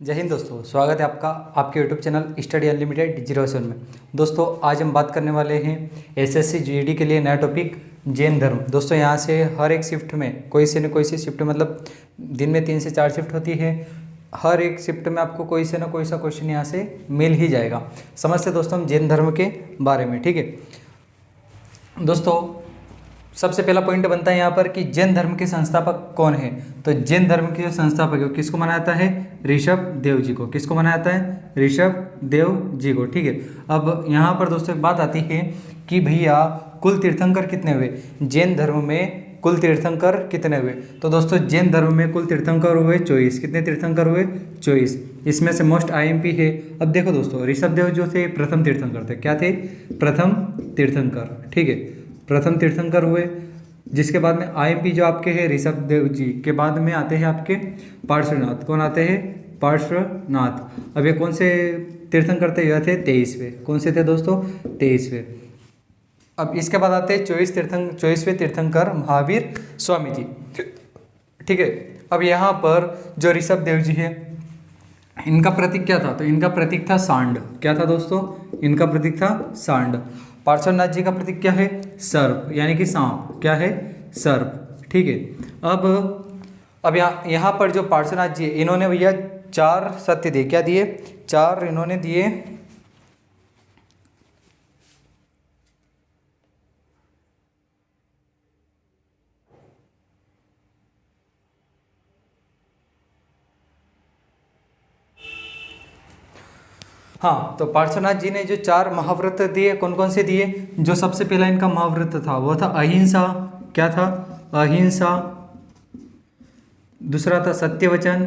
जय हिंद दोस्तों, स्वागत है आपका आपके यूट्यूब चैनल स्टडी अनलिमिटेड 07 में। दोस्तों आज हम बात करने वाले हैं एसएससी जीडी के लिए नया टॉपिक जैन धर्म। दोस्तों यहाँ से हर एक शिफ्ट में कोई से न कोई सी शिफ्ट मतलब दिन में 3 से 4 शिफ्ट होती है। हर एक शिफ्ट में आपको कोई से न कोई सा क्वेश्चन यहाँ से मिल ही जाएगा। समझते दोस्तों हम जैन धर्म के बारे में, ठीक है दोस्तों। सबसे पहला पॉइंट बनता है यहाँ पर कि जैन धर्म के संस्थापक कौन है। तो जैन धर्म के संस्थापक है किसको माना जाता है? ऋषभ देव जी को। किसको माना जाता है? ऋषभ देव जी को, ठीक है। अब यहाँ पर दोस्तों एक बात आती है कि भैया कुल तीर्थंकर कितने हुए जैन धर्म में? कुल तीर्थंकर कितने हुए? तो दोस्तों जैन धर्म में कुल तीर्थंकर हुए 24। कितने तीर्थंकर हुए? 24। इसमें से मोस्ट आईएमपी है। अब देखो दोस्तों, ऋषभ देव जो थे प्रथम तीर्थंकर थे। क्या थे? प्रथम तीर्थंकर, ठीक है, प्रथम तीर्थंकर हुए। जिसके बाद में आईएमपी जो आपके हैं ऋषभ देव जी के बाद में आते हैं आपके पार्श्वनाथ। कौन आते हैं? पार्श्वनाथ। अब ये कौन से तीर्थंकर थे? यह थे 23वें। कौन से थे दोस्तों? 23वें। अब इसके बाद आते हैं 24वें तीर्थंकर महावीर स्वामी जी, ठीक है। अब यहाँ पर जो ऋषभ देव जी है इनका प्रतीक क्या था? तो इनका प्रतीक था सांड। क्या था दोस्तों? इनका प्रतीक था सांड। पार्श्वनाथ जी का प्रतीक क्या है? सर्प, यानी कि सांप। क्या है? सर्प, ठीक है। अब यहाँ पर जो पार्श्वनाथ जी इन्होंने भैया 4 सत्य दिए। क्या दिए? 4 इन्होंने दिए। हाँ, तो पार्श्वनाथ जी ने जो 4 महाव्रत दिए, कौन कौन से दिए? जो सबसे पहला इनका महाव्रत था वो था अहिंसा। क्या था? अहिंसा। दूसरा था सत्यवचन।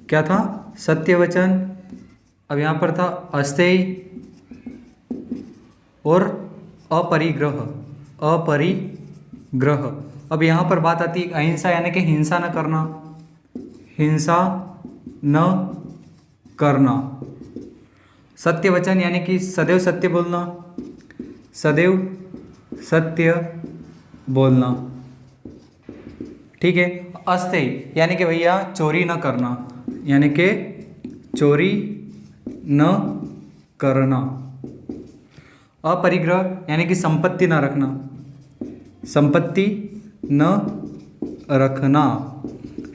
क्या था? सत्यवचन। अब यहाँ पर था अस्तेय और अपरिग्रह। अपरिग्रह। अब यहाँ पर बात आती है अहिंसा यानी कि हिंसा न करना। हिंसा न करना। सत्यवचन यानी कि सदैव सत्य बोलना। सदैव सत्य बोलना, ठीक है। अस्तेय यानी कि भैया चोरी न करना, यानी कि चोरी न करना। अपरिग्रह यानी कि संपत्ति न रखना। संपत्ति न रखना,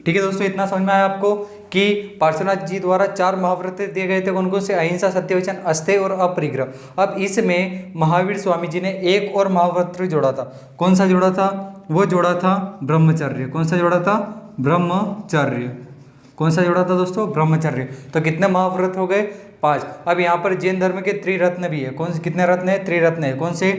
ठीक है दोस्तों। इतना समझ में आया आपको कि पार्श्वनाथ जी द्वारा 4 महाव्रत दिए गए थे। कौन कौन से? अहिंसा, सत्यवचन, अस्तेय और अपरिग्रह। अब इसमें महावीर स्वामी जी ने एक और महाव्रत जोड़ा था। कौन सा जोड़ा था? वो जोड़ा था ब्रह्मचर्य। कौन सा जोड़ा था? ब्रह्मचर्य। कौन सा जोड़ा था दोस्तों? ब्रह्मचर्य। तो कितने महाव्रत हो गए? 5। अब यहाँ पर जैन धर्म के त्रिरत्न भी है। कौन से? कितने रत्न है? त्रिरत्न है। कौन से?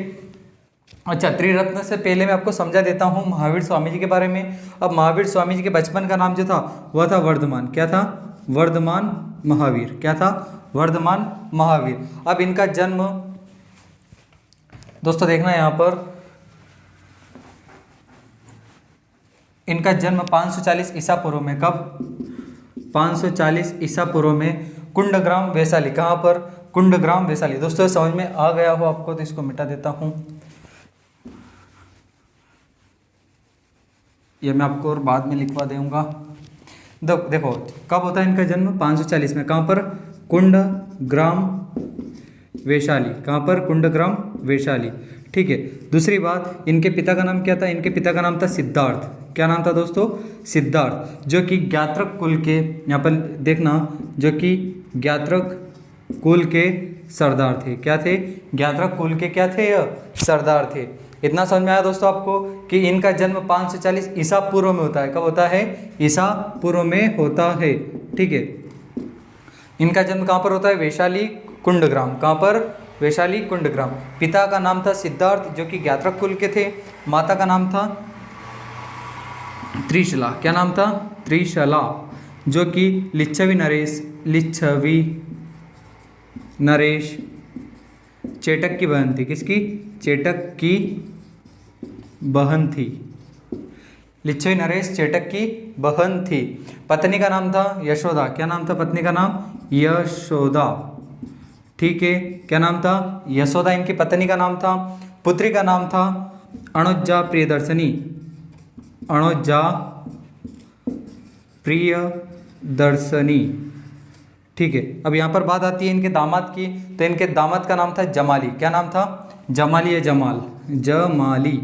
अच्छा, त्रिरत्न से पहले मैं आपको समझा देता हूँ महावीर स्वामी जी के बारे में। अब महावीर स्वामी जी के बचपन का नाम जो था वह था वर्धमान। क्या था? वर्धमान महावीर। क्या था? वर्धमान महावीर। अब इनका जन्म दोस्तों देखना यहाँ पर, इनका जन्म 540 ईसा पूर्व में। कब? 540 ईसा पूर्व में कुंडग्राम वैशाली। कहाँ पर? कुंडग्राम वैशाली। दोस्तों समझ में आ गया हो आपको तो इसको मिटा देता हूँ। ये मैं आपको और बाद में लिखवा दूंगा। देखो कब होता है इनका जन्म? 540 में। कहाँ पर? कुंडग्राम वैशाली। कहाँ पर? कुंडग्राम वैशाली, ठीक है। दूसरी बात, इनके पिता का नाम क्या था? इनके पिता का नाम था सिद्धार्थ। क्या नाम था दोस्तों? सिद्धार्थ, जो कि ज्ञात्रक कुल के, यहाँ पर देखना, जो कि ज्ञात्रक कुल के सरदार थे। क्या थे? ज्ञात्रक कुल के क्या थे? सरदार थे। इतना समझ में आया दोस्तों आपको कि इनका जन्म 540 ईसा पूर्व में होता है। कब होता है? ईसा पूर्व में होता है, ठीक है। इनका जन्म कहाँ पर होता है? वैशाली कुंडग्राम। कहाँ पर? वैशाली कुंडग्राम। पिता का नाम था सिद्धार्थ, जो कि ज्ञात्रक कुल के थे। माता का नाम था त्रिशला। क्या नाम था? त्रिशला, जो कि लिच्छवी नरेश चेटक की बहन थी। किसकी? चेटक की बहन थी। लिच्छवी नरेश चेटक की बहन थी। पत्नी का नाम था यशोदा। क्या नाम था पत्नी का नाम? यशोदा, ठीक है। क्या नाम था? यशोदा इनकी पत्नी का नाम था। पुत्री का नाम था अणुजा प्रियदर्शनी। अणुजा प्रियदर्शनी, दर्शनी। ठीक है, अब यहाँ पर बात आती है इनके दामाद की, तो इनके दामाद का नाम था जमाली। क्या नाम था? जमाली या जमाल? जमाली।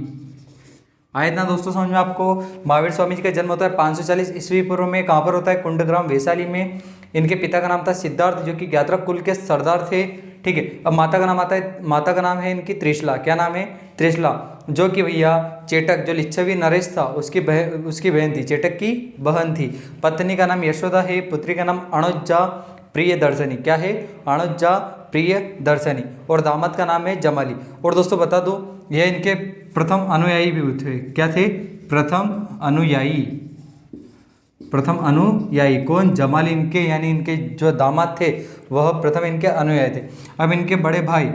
आए ना दोस्तों समझ में आपको? महावीर स्वामी जी का जन्म होता है 540 ईस्वी पूर्व में। कहाँ पर होता है? कुंडग्राम वैशाली में। इनके पिता का नाम था सिद्धार्थ, जो कि ज्ञात्रक कुल के सरदार थे। ठीक है, अब माता का नाम आता है, माता का नाम है इनकी त्रिशला। क्या नाम है? त्रिशला, जो कि भैया चेटक, जो लिच्छवी नरेश था उसकी बहन थी, चेटक की बहन थी। पत्नी का नाम यशोदा है, पुत्री का नाम अणुजा प्रिय दर्शनी। क्या है? अणुजा प्रिय दर्शनी। और दामाद का नाम है जमाली। और दोस्तों बता दो, यह इनके प्रथम अनुयायी भी थे। क्या थे? प्रथम अनुयायी। प्रथम अनुयायी कौन? जमाली। इनके यानी इनके जो दामाद थे वह प्रथम इनके अनुयायी थे। अब इनके बड़े भाई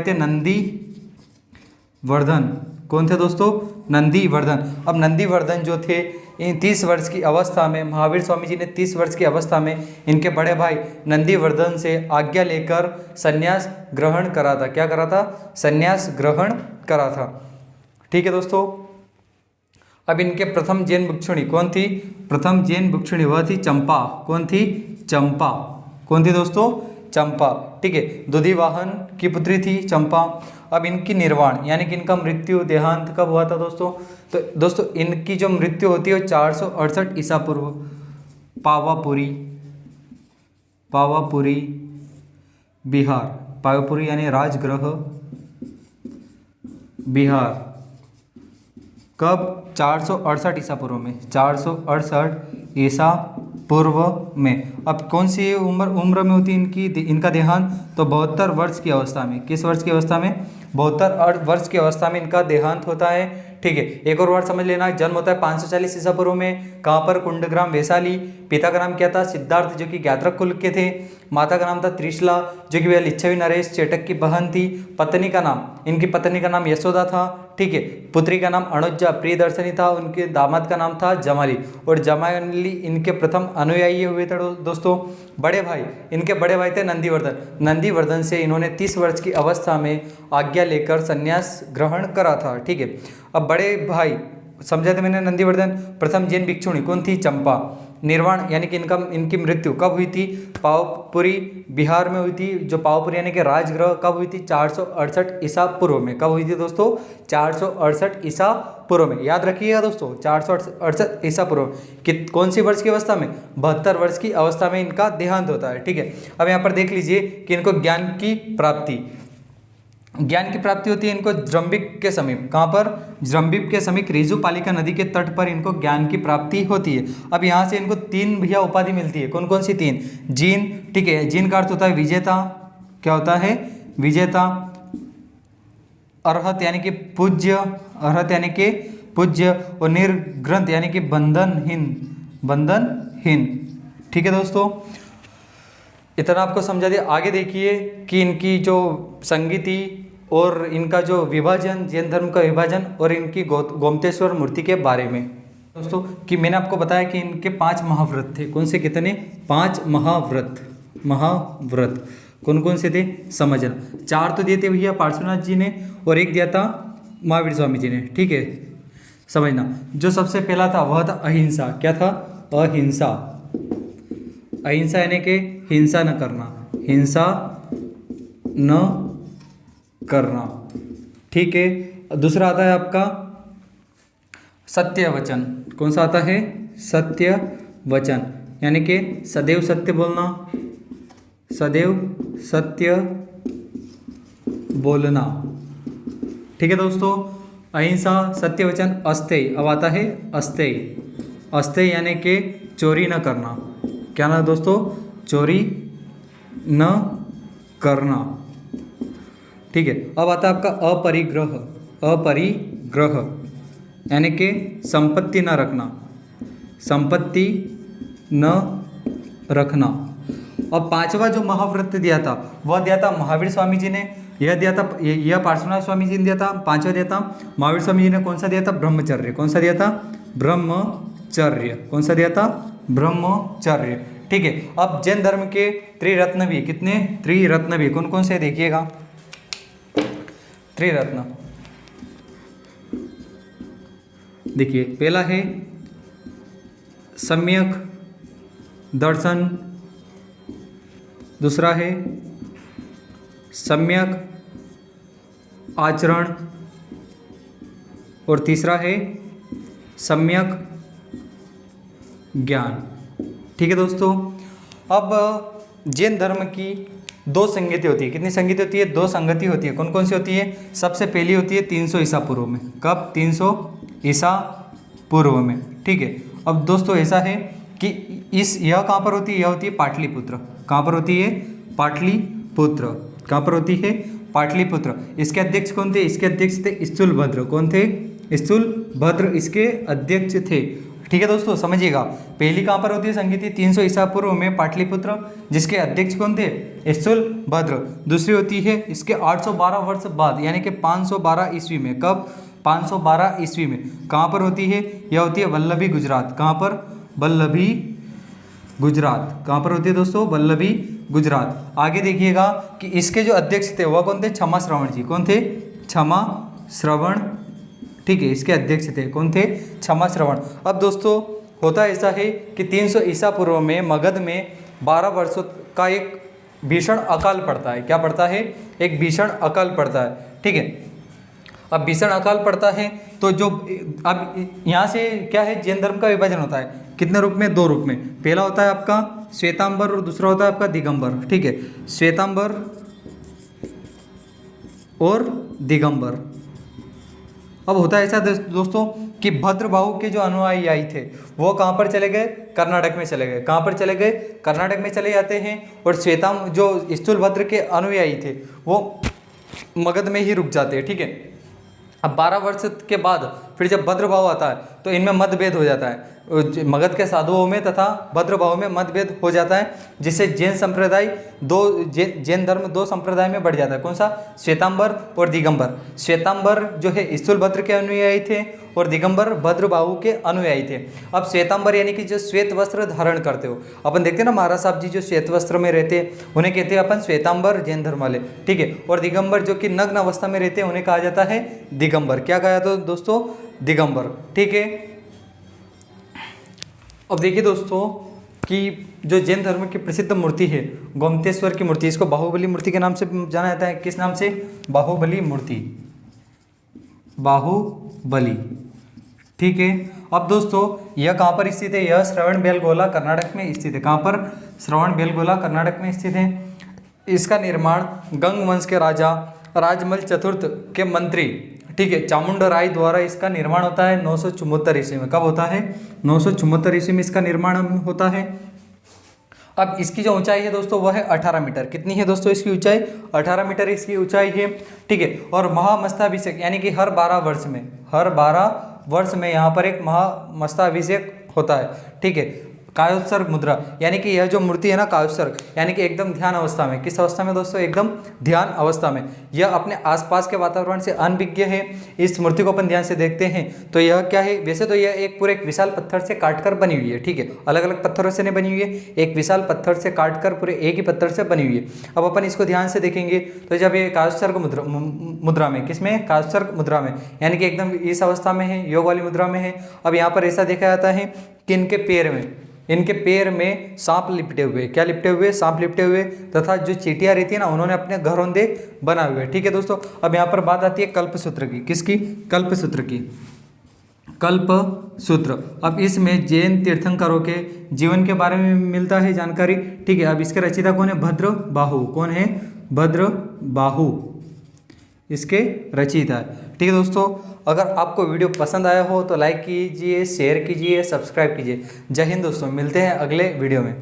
थे नंदी वर्धन। कौन थे दोस्तों? नंदी वर्धन। अब नंदी वर्धन जो थे, इन 30 वर्ष की अवस्था में, महावीर स्वामी जी ने 30 वर्ष की अवस्था में इनके बड़े भाई नंदी वर्धन से आज्ञा लेकर संन्यास ग्रहण करा था। क्या करा था? संन्यास ग्रहण करा था। ठीक है दोस्तों, अब इनके प्रथम जैन भिक्षुणी कौन थी? प्रथम जैन भिक्षुणी वह थी चंपा। कौन थी? चंपा। कौन थी दोस्तों? चंपा। ठीक है, दुधिवाहन की पुत्री थी चंपा। अब इनकी निर्वाण यानी कि इनका मृत्यु देहांत कब हुआ था दोस्तों? तो दोस्तों इनकी जो मृत्यु होती है वो 468 ईसा पूर्व, पावापुरी बिहार। पावापुरी यानी राजगृह बिहार। कब? 468 ईसा पूर्व में। 468 ईसा पूर्व में। अब कौन सी उम्र में होती है इनका देहांत? तो 72 वर्ष की अवस्था में। किस वर्ष की अवस्था में? 72 वर्ष की अवस्था में इनका देहांत होता है। ठीक है, एक और वर्ड समझ लेना, जन्म होता है 540 ईसा पूर्व में। कहाँ पर? कुंडग्राम वैशाली। पिता का नाम क्या था? सिद्धार्थ, जो कि ज्ञात्रक कुल के थे। माता का नाम था त्रिशला, जो कि वह लिच्छवी नरेश चेटक की बहन थी। पत्नी का नाम, इनकी पत्नी का नाम यशोदा था। ठीक है, पुत्री का नाम अणुजा प्रियदर्शनी था। उनके दामाद का नाम था जमाली। और जमाली इनके प्रथम अनुयायी हुए थे दोस्तों। इनके बड़े भाई थे नंदीवर्धन। नंदीवर्धन से इन्होंने 30 वर्ष की अवस्था में आज्ञा लेकर संन्यास ग्रहण करा था। ठीक है, अब बड़े भाई समझा था मैंने नंदीवर्धन। प्रथम जैन भिक्षुणी कौन थी? चंपा। निर्वाण यानी कि इनकी मृत्यु कब हुई थी? पावपुरी बिहार में हुई थी। जो पावपुरी यानी कि राजगृह कब हुई थी? 468 ईसा पूर्व में। कब हुई थी दोस्तों? 468 ईसा पूर्व में। याद रखिएगा दोस्तों, 468 ईसा पूर्व। कौन सी वर्ष की अवस्था में? 72 वर्ष की अवस्था में इनका देहांत होता है। ठीक है, अब यहाँ पर देख लीजिए कि इनको ज्ञान की प्राप्ति होती है इनको जृंबिक के समीप। कहाँ पर? जृंबिक के समीप रिजुपालिका नदी के तट पर इनको ज्ञान की प्राप्ति होती है। अब यहाँ से इनको 3 भैया उपाधि मिलती है। कौन कौन सी 3? जीन। ठीक है, जीन का अर्थ होता है विजेता। क्या होता है? विजेता। अर्हत यानी कि पूज्य। अर्हत यानी कि पूज्य। और निर्ग्रंथ यानी कि बंधनहीन। ठीक है दोस्तों, इतना आपको समझा दिया। आगे देखिए कि इनकी जो संगीति और इनका जो विभाजन, जैन धर्म का विभाजन और इनकी गोमतेश्वर मूर्ति के बारे में दोस्तों, कि मैंने आपको बताया कि इनके 5 महाव्रत थे। कौन से? कितने? 5 महाव्रत कौन कौन से थे समझना। 4 तो दिए थे भैया पार्श्वनाथ जी ने और 1 दिया था महावीर स्वामी जी ने। ठीक है, समझना। जो सबसे पहला था वह था अहिंसा। क्या था? अहिंसा। अहिंसा यानी कि हिंसा न करना। हिंसा न करना। ठीक है, दूसरा आता है आपका सत्य वचन। कौन सा आता है? सत्य वचन यानी कि सदैव सत्य बोलना। सदैव सत्य बोलना। ठीक है दोस्तों, अहिंसा, सत्य वचन, अस्तेय। अब आता है अस्तेय। अस्तेय यानी कि चोरी न करना। क्या ना दोस्तों? चोरी न करना। ठीक है, अब आता है आपका अपरिग्रह। अपरिग्रह यानी कि संपत्ति न रखना। संपत्ति न रखना। अब 5वां जो महाव्रत दिया था वह दिया था महावीर स्वामी जी ने। यह पार्श्वनाथ स्वामी जी ने दिया था। 5वां दिया था महावीर स्वामी जी ने। कौन सा दिया था? ब्रह्मचर्य। कौन सा दिया था? ब्रह्मचर्य। कौन सा दिया था? ब्रह्मचर्य। ठीक है, अब जैन धर्म के त्रिरत्न भी कितने? त्रिरत्न भी कौन कौन से देखिएगा। त्रिरत्न देखिए, पहला है सम्यक दर्शन, दूसरा है सम्यक आचरण और तीसरा है सम्यक ज्ञान। ठीक है दोस्तों, अब जैन धर्म की दो संगति होती है। कितनी संगति होती है? दो संगति होती है। कौन कौन सी होती है? सबसे पहली होती है 300 ईसा पूर्व में। कब? 300 ईसा पूर्व में। ठीक है। अब दोस्तों ऐसा है कि यह कहाँ पर होती है? यह होती है पाटलिपुत्र। कहाँ पर होती है? पाटलिपुत्र। कहाँ पर होती है? पाटलिपुत्र। इसके अध्यक्ष कौन थे? इसके अध्यक्ष थे स्थूलभद्र। कौन थे? स्थूलभद्र इसके अध्यक्ष थे। ठीक है दोस्तों, समझिएगा। पहली कहाँ पर होती है संगति? 300 ईसा पूर्व में पाटलिपुत्र, जिसके अध्यक्ष कौन थे? स्थूलभद्र। दूसरी होती है इसके 812 वर्ष बाद, यानी कि 512 ईस्वी में। कब? 512 ईस्वी में। कहाँ पर होती है? यह होती है वल्लभी, गुजरात। कहाँ पर? वल्लभी, गुजरात। कहाँ पर होती है दोस्तों? वल्लभी, गुजरात। आगे देखिएगा कि इसके जो अध्यक्ष थे वह कौन थे? क्षमा श्रवण जी। कौन थे? क्षमा श्रवण। ठीक है, इसके अध्यक्ष थे। कौन थे? क्षमा श्रवण। अब दोस्तों होता ऐसा है कि 300 ईसा पूर्व में मगध में 12 वर्षों का एक भीषण अकाल पड़ता है। क्या पड़ता है? एक भीषण अकाल पड़ता है। ठीक है। अब भीषण अकाल पड़ता है तो जो अब यहाँ से क्या है, जैन धर्म का विभाजन होता है। कितने रूप में? दो रूप में। पहला होता है आपका श्वेतांबर और दूसरा होता है आपका दिगंबर। ठीक है, श्वेतांबर और दिगंबर। अब होता है ऐसा दोस्तों कि भद्रबाहु के जो अनुयायी थे वो कहाँ पर चले गए? कर्नाटक में चले गए। कहाँ पर चले गए? कर्नाटक में चले जाते हैं। और श्वेतांबर जो स्थूलभद्र के अनुयायी थे वो मगध में ही रुक जाते हैं। ठीक है। अब 12 वर्ष के बाद फिर जब भद्रबाहु आता है तो इनमें मतभेद हो जाता है, मगध के साधुओं में तथा भद्रबाहु में मतभेद हो जाता है, जिससे जैन संप्रदाय जैन धर्म दो संप्रदाय में बढ़ जाता है। कौन सा? श्वेतांबर और दिगंबर। श्वेतांबर जो है स्थूलभद्र के अनुयायी थे और दिगंबर भद्रबाहु के अनुयायी थे। अब श्वेतांबर यानी कि जो श्वेत वस्त्र धारण करते हो, अपन देखते हैं ना महाराज साहब जी जो श्वेत वस्त्र में रहते हैं उन्हें कहते हैं अपन श्वेतांबर जैन धर्म वाले। ठीक है। और दिगंबर जो कि नग्न अवस्था में रहते हैं उन्हें कहा जाता है दिगंबर। क्या कहा जाता है दोस्तों? दिगंबर। ठीक है। अब देखिए दोस्तों कि जो जैन धर्म की प्रसिद्ध मूर्ति है गोमतेश्वर की मूर्ति, इसको बाहुबली मूर्ति के नाम से जाना जाता है। किस नाम से? बाहुबली मूर्ति। बाहुबली। ठीक है। अब दोस्तों यह कहाँ पर स्थित है? यह श्रवणबेलगोला कर्नाटक में स्थित है। कहाँ पर? श्रवणबेलगोला कर्नाटक में स्थित है। इसका निर्माण गंग वंश के राजा राजमल चतुर्थ के मंत्री, ठीक है, चामुंडराय द्वारा इसका निर्माण होता है 974 ईस्वी में। कब होता है? 974 ईस्वी में इसका निर्माण होता है। अब इसकी जो ऊंचाई है दोस्तों वह है 18 मीटर। कितनी है दोस्तों इसकी ऊंचाई? 18 मीटर इसकी ऊंचाई है। ठीक है। और महामस्ताभिषेक यानी कि हर 12 वर्ष में यहाँ पर एक महामस्ताभिषेक होता है। ठीक है। कायोत्सर्ग मुद्रा यानी कि यह जो मूर्ति है ना, कायोत्सर्ग यानी कि एकदम ध्यान अवस्था में। किस अवस्था में दोस्तों? एकदम ध्यान अवस्था में। यह अपने आसपास के वातावरण से अनभिज्ञ है। इस मूर्ति को अपन ध्यान से देखते हैं तो यह क्या है? वैसे तो यह एक पूरे एक विशाल पत्थर से काटकर बनी हुई है। ठीक है। अलग अलग पत्थरों से नहीं बनी हुई है, एक विशाल पत्थर से काटकर पूरे एक ही पत्थर से बनी हुई है। अब अपन इसको ध्यान से देखेंगे तो जब ये कायोत्सर्ग मुद्रा में, किसमें? कायोत्सर्ग मुद्रा में, यानी कि एकदम इस अवस्था में है, योग वाली मुद्रा में है। अब यहाँ पर ऐसा देखा जाता है कि इनके पैर में सांप लिपटे हुए। क्या लिपटे हुए? सांप लिपटे हुए। तथा जो चींटियां रहती है ना उन्होंने अपने घरौंदे बनाए हुए। ठीक है दोस्तों। अब यहाँ पर बात आती है कल्पसूत्र की। किसकी? कल्पसूत्र की। कल्पसूत्र। अब इसमें जैन तीर्थंकरों के जीवन के बारे में मिलता है जानकारी। ठीक है। अब इसके रचयिता कौन है? भद्रबाहु। कौन है? भद्रबाहु इसके रचयिता है। ठीक है दोस्तों, अगर आपको वीडियो पसंद आया हो तो लाइक कीजिए, शेयर कीजिए, सब्सक्राइब कीजिए। जय हिंद दोस्तों, मिलते हैं अगले वीडियो में।